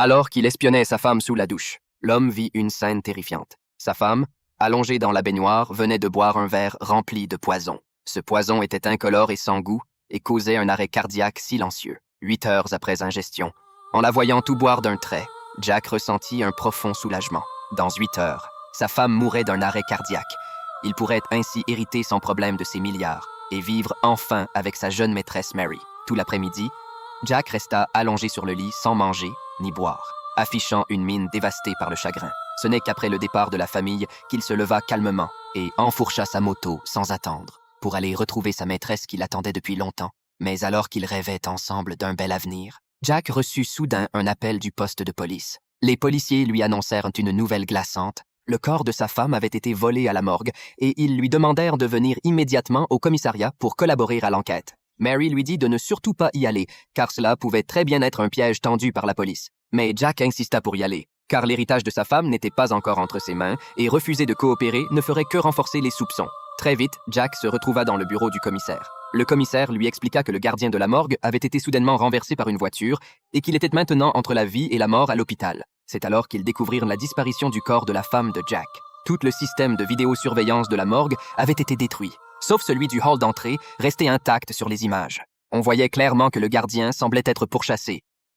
Alors qu'il espionnait sa femme sous la douche, l'homme vit une scène terrifiante. Sa femme, allongée dans la baignoire, venait de boire un verre rempli de poison. Ce poison était incolore et sans goût et causait un arrêt cardiaque silencieux. 8 heures après ingestion, en la voyant tout boire d'un trait, Jack ressentit un profond soulagement. Dans 8 heures, sa femme mourait d'un arrêt cardiaque. Il pourrait ainsi hériter son problème de ses milliards et vivre enfin avec sa jeune maîtresse Mary. Tout l'après-midi, Jack resta allongé sur le lit sans manger ni boire, affichant une mine dévastée par le chagrin. Ce n'est qu'après le départ de la famille qu'il se leva calmement et enfourcha sa moto sans attendre pour aller retrouver sa maîtresse qui l'attendait depuis longtemps. Mais alors qu'ils rêvaient ensemble d'un bel avenir, Jack reçut soudain un appel du poste de police. Les policiers lui annoncèrent une nouvelle glaçante. Le corps de sa femme avait été volé à la morgue et ils lui demandèrent de venir immédiatement au commissariat pour collaborer à l'enquête. Mary lui dit de ne surtout pas y aller, car cela pouvait très bien être un piège tendu par la police. Mais Jack insista pour y aller, car l'héritage de sa femme n'était pas encore entre ses mains et refuser de coopérer ne ferait que renforcer les soupçons. Très vite, Jack se retrouva dans le bureau du commissaire. Le commissaire lui expliqua que le gardien de la morgue avait été soudainement renversé par une voiture et qu'il était maintenant entre la vie et la mort à l'hôpital. C'est alors qu'ils découvrirent la disparition du corps de la femme de Jack. Tout le système de vidéosurveillance de la morgue avait été détruit, sauf celui du hall d'entrée, resté intact sur les images. On voyait clairement que le gardien semblait être pourchassé,